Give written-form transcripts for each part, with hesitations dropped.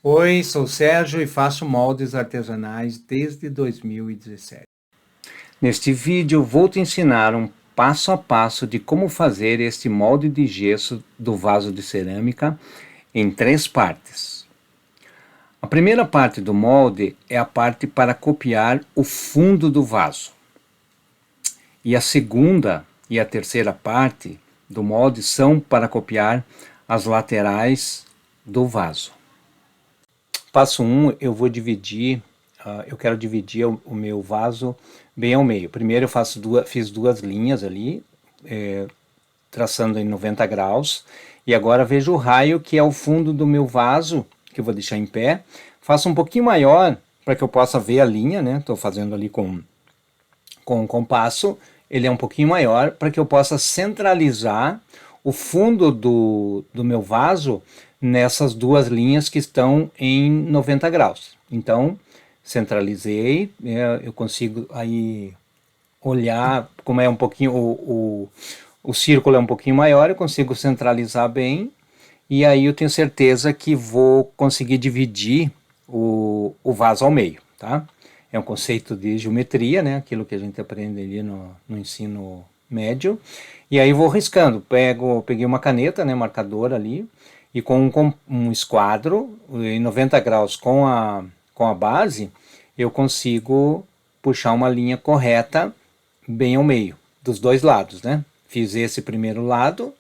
Oi, sou o Sérgio e faço moldes artesanais desde 2017. Neste vídeo vou te ensinar um passo a passo de como fazer este molde de gesso do vaso de cerâmica em 3 partes. A primeira parte do molde é a parte para copiar o fundo do vaso. E a segunda e a terceira parte do molde são para copiar as laterais do vaso. Passo 1, eu vou dividir, eu quero dividir o meu vaso bem ao meio. Primeiro eu fiz duas linhas ali, traçando em 90 graus. E agora vejo o raio que é o fundo do meu vaso, que eu vou deixar em pé. Faço um pouquinho maior para que eu possa ver a linha, né? Estou fazendo ali com um compasso. Ele é um pouquinho maior para que eu possa centralizar o fundo do meu vaso nessas duas linhas que estão em 90 graus. Então, centralizei, eu consigo aí olhar, como é um pouquinho, o círculo é um pouquinho maior, eu consigo centralizar bem, e aí eu tenho certeza que vou conseguir dividir o vaso ao meio, tá? É um conceito de geometria, né? Aquilo que a gente aprende ali no ensino médio. E aí vou riscando, peguei uma caneta, né, marcador ali, e com um esquadro em 90 graus com a base, eu consigo puxar uma linha correta bem ao meio, dos dois lados, né? Fiz esse primeiro lado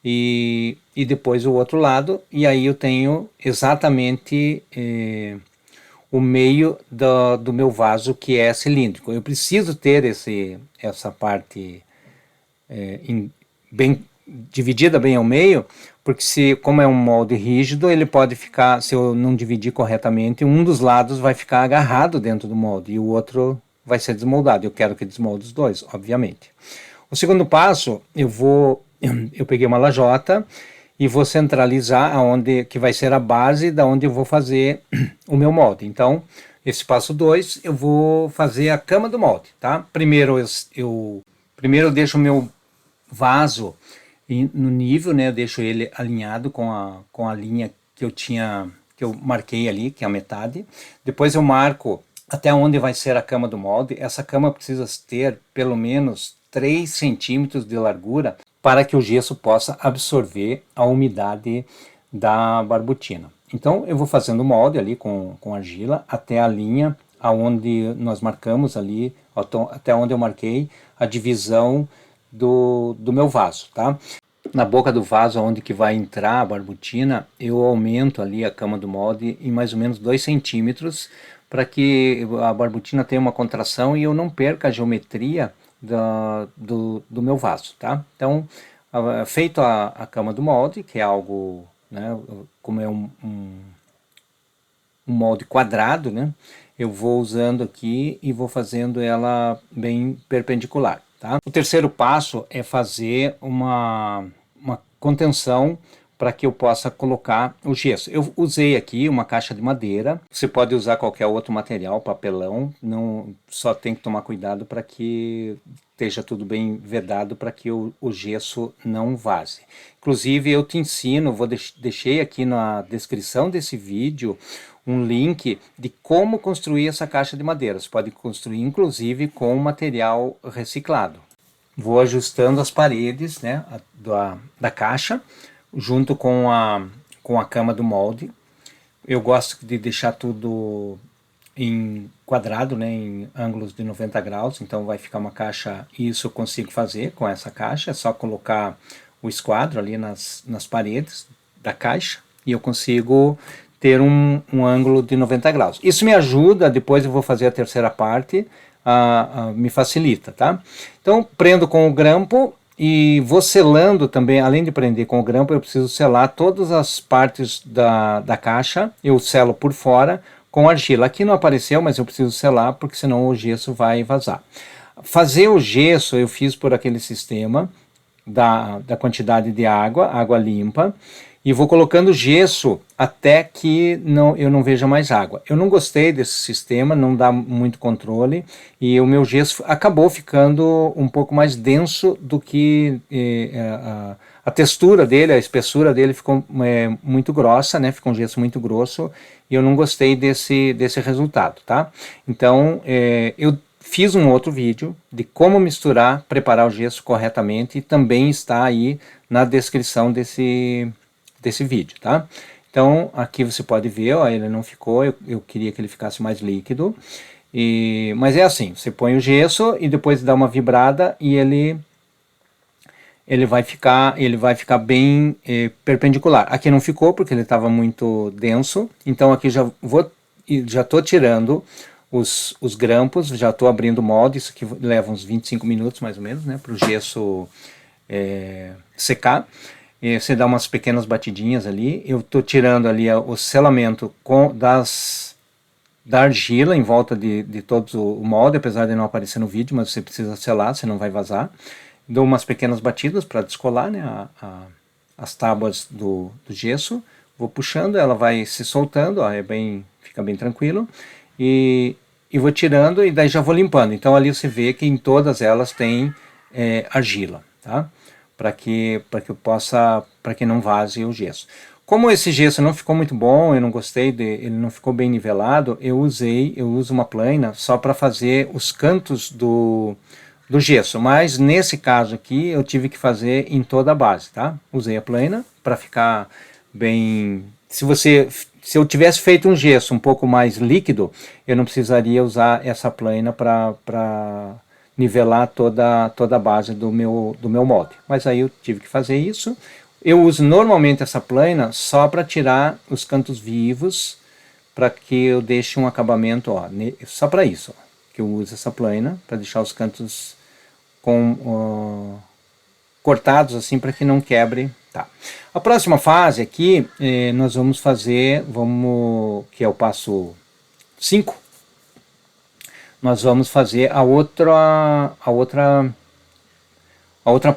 e depois o outro lado, e aí eu tenho exatamente o meio do meu vaso, que é cilíndrico. Eu preciso ter essa parte dividida bem ao meio, porque como é um molde rígido, ele pode ficar, se eu não dividir corretamente, um dos lados vai ficar agarrado dentro do molde e o outro vai ser desmoldado. Eu quero que desmolde os dois, obviamente. O segundo passo, eu peguei uma lajota e vou centralizar que vai ser a base da onde eu vou fazer o meu molde. Então, esse passo 2, eu vou fazer a cama do molde, tá? Primeiro eu deixo o meu vaso no nível, né? Eu deixo ele alinhado com a linha que eu marquei ali, que é a metade. Depois eu marco até onde vai ser a cama do molde. Essa cama precisa ter pelo menos 3 centímetros de largura para que o gesso possa absorver a umidade da barbotina. Então eu vou fazendo o molde ali com argila até a linha aonde nós marcamos ali, até onde eu marquei a divisão do meu vaso, tá? Na boca do vaso, onde que vai entrar a barbotina, eu aumento ali a cama do molde em mais ou menos 2 centímetros para que a barbotina tenha uma contração e eu não perca a geometria do meu vaso, tá? Então, feito a cama do molde, que é algo, né, como é um molde quadrado, né, eu vou usando aqui e vou fazendo ela bem perpendicular, tá? O terceiro passo é fazer uma contenção para que eu possa colocar o gesso. Eu usei aqui uma caixa de madeira, você pode usar qualquer outro material, papelão, não, só tem que tomar cuidado para que esteja tudo bem vedado para que o gesso não vaze. Inclusive eu te ensino, deixei aqui na descrição desse vídeo um link de como construir essa caixa de madeira. Você pode construir inclusive com material reciclado. Vou ajustando as paredes, né, da caixa, junto com a cama do molde. Eu gosto de deixar tudo em quadrado, né, em ângulos de 90 graus, então vai ficar uma caixa, e isso eu consigo fazer com essa caixa, é só colocar o esquadro ali nas paredes da caixa, e eu consigo ter um ângulo de 90 graus. Isso me ajuda, depois eu vou fazer a terceira parte, me facilita, tá? Então, prendo com o grampo e vou selando também, além de prender com o grampo, eu preciso selar todas as partes da caixa, eu selo por fora com argila. Aqui não apareceu, mas eu preciso selar, porque senão o gesso vai vazar. Fazer o gesso eu fiz por aquele sistema da quantidade de água limpa, e vou colocando gesso até que eu não veja mais água. Eu não gostei desse sistema, não dá muito controle, e o meu gesso acabou ficando um pouco mais denso do que a textura dele, a espessura dele ficou muito grossa, né? Ficou um gesso muito grosso e eu não gostei desse resultado, tá? Então, eu fiz um outro vídeo de como misturar, preparar o gesso corretamente e também está aí na descrição desse vídeo, tá? Então, aqui você pode ver, ó, ele não ficou, eu queria que ele ficasse mais líquido, mas é assim, você põe o gesso e depois dá uma vibrada e ele vai ficar bem perpendicular. Aqui não ficou porque ele estava muito denso, então aqui já estou tirando os grampos, já estou abrindo o molde, isso aqui leva uns 25 minutos mais ou menos, né, para o gesso secar. E você dá umas pequenas batidinhas ali. Eu estou tirando ali o selamento da argila em volta de todo o molde, apesar de não aparecer no vídeo, mas você precisa selar, senão vai vazar. Dou umas pequenas batidas para descolar, né, as tábuas do gesso. Vou puxando, ela vai se soltando, ó, fica bem tranquilo. E vou tirando e daí já vou limpando. Então ali você vê que em todas elas tem argila, tá? Para que não vaze o gesso. Como esse gesso não ficou muito bom, eu não gostei ele não ficou bem nivelado, eu uso uma plana só para fazer os cantos do gesso, mas nesse caso aqui eu tive que fazer em toda a base, tá? Usei a plana para ficar bem. Se eu tivesse feito um gesso um pouco mais líquido, eu não precisaria usar essa plana para nivelar toda a base do meu molde. Mas aí eu tive que fazer isso. Eu uso normalmente essa plana só para tirar os cantos vivos, para que eu deixe um acabamento, ó, só para isso, ó, que eu uso essa plana, para deixar os cantos cortados assim, para que não quebre. Tá. A próxima fase aqui, nós vamos fazer, que é o passo 5, nós vamos fazer a outra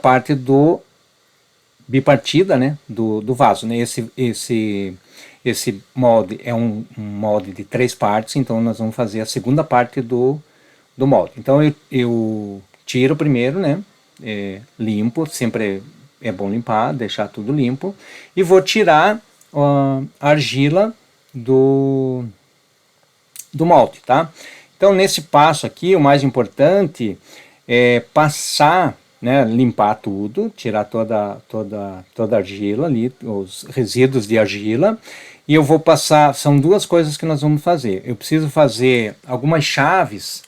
parte do bipartida, né, do vaso, né? Esse molde é um molde de 3 partes, então nós vamos fazer a segunda parte do molde. Então eu tiro primeiro, né, limpo, sempre é bom limpar, deixar tudo limpo, e vou tirar a argila do molde, tá? Então nesse passo aqui, o mais importante é passar, né, limpar tudo, tirar toda a argila ali, os resíduos de argila, e eu vou passar, são duas coisas que nós vamos fazer. Eu preciso fazer algumas chaves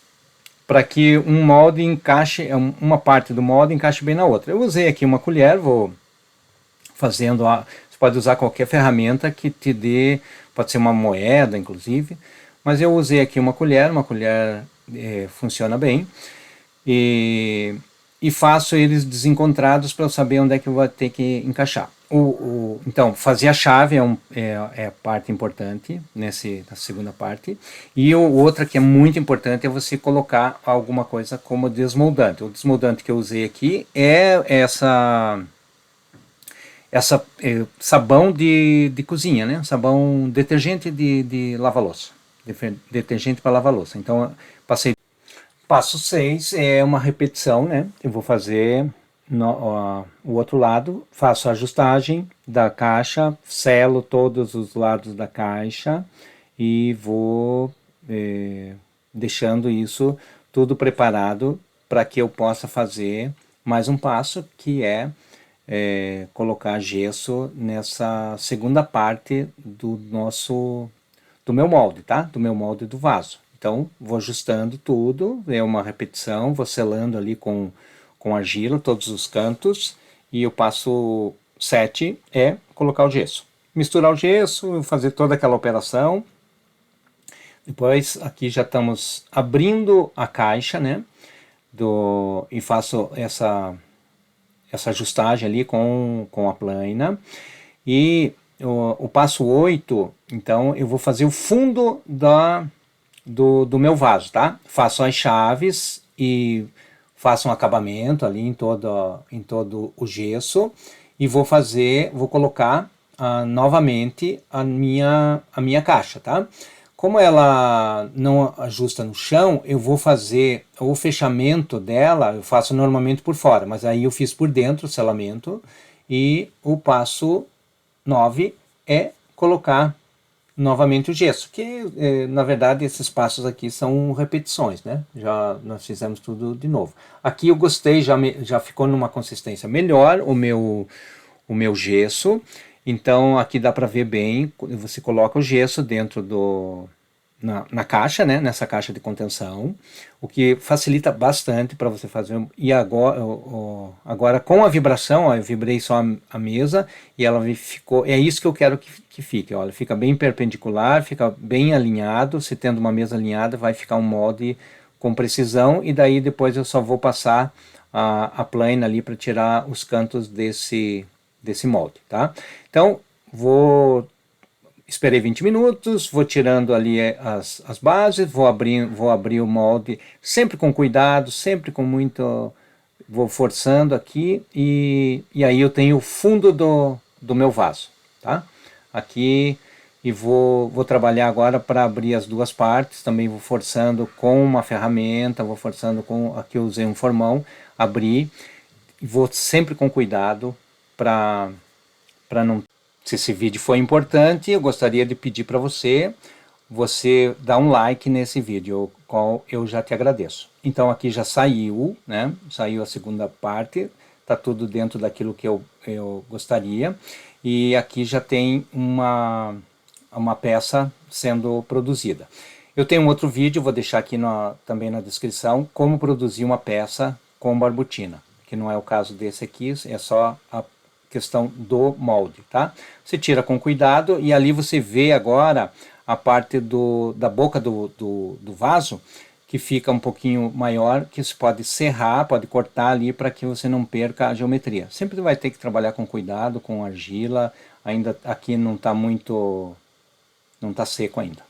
para que um molde encaixe, uma parte do molde encaixe bem na outra. Eu usei aqui uma colher, vou fazendo, você pode usar qualquer ferramenta que te dê, pode ser uma moeda inclusive, mas eu usei aqui uma colher funciona bem, e faço eles desencontrados para eu saber onde é que eu vou ter que encaixar. Então, fazer a chave é a parte importante na segunda parte. E outra que é muito importante é você colocar alguma coisa como desmoldante. O desmoldante que eu usei aqui é sabão de cozinha, né? Sabão, detergente de lava-louça. Detergente para lavar louça. Então, passei. Passo 6 é uma repetição, né? Eu vou fazer o outro lado, faço a ajustagem da caixa, selo todos os lados da caixa e vou deixando isso tudo preparado para que eu possa fazer mais um passo, que é colocar gesso nessa segunda parte do meu molde, tá? Do meu molde do vaso. Então, vou ajustando tudo, é uma repetição, vou selando ali com argila todos os cantos, e o passo 7 é colocar o gesso. Misturar o gesso, fazer toda aquela operação. Depois, aqui já estamos abrindo a caixa, né? E faço essa ajustagem ali com a plana. E o passo 8, então, eu vou fazer o fundo do meu vaso, tá? Faço as chaves e faço um acabamento ali em todo o gesso e vou colocar novamente a minha caixa, tá? Como ela não ajusta no chão, eu vou fazer o fechamento dela, eu faço normalmente por fora, mas aí eu fiz por dentro o selamento E o passo 9 é colocar novamente o gesso, que na verdade esses passos aqui são repetições, né? Já nós fizemos tudo de novo. Aqui eu gostei, já ficou numa consistência melhor o meu gesso. Então aqui dá para ver bem, você coloca o gesso dentro na caixa, né? Nessa caixa de contenção, o que facilita bastante para você fazer. E agora com a vibração, ó, eu vibrei só a mesa e ela ficou. É isso que eu quero que fique. Olha, fica bem perpendicular, fica bem alinhado. Se tendo uma mesa alinhada, vai ficar um molde com precisão. E daí depois eu só vou passar a plana ali para tirar os cantos desse molde, tá? Então esperei 20 minutos, vou tirando ali as bases, vou abrir o molde, sempre com cuidado, sempre com muito... Vou forçando aqui e aí eu tenho o fundo do meu vaso, tá? Aqui, e vou trabalhar agora para abrir as duas partes, também vou forçando com uma ferramenta, vou forçando com... Aqui eu usei um formão, abrir, e vou sempre com cuidado para não... Se esse vídeo foi importante, eu gostaria de pedir para você dar um like nesse vídeo, qual eu já te agradeço. Então aqui já saiu, né? Saiu a segunda parte, tá tudo dentro daquilo que eu gostaria. E aqui já tem uma peça sendo produzida. Eu tenho um outro vídeo, vou deixar aqui também na descrição, como produzir uma peça com barbotina, que não é o caso desse aqui, é só a questão do molde, tá? Você tira com cuidado e ali você vê agora a parte da boca do vaso, que fica um pouquinho maior, que você pode serrar, pode cortar ali para que você não perca a geometria. Sempre vai ter que trabalhar com cuidado, com argila, ainda aqui não está seco ainda.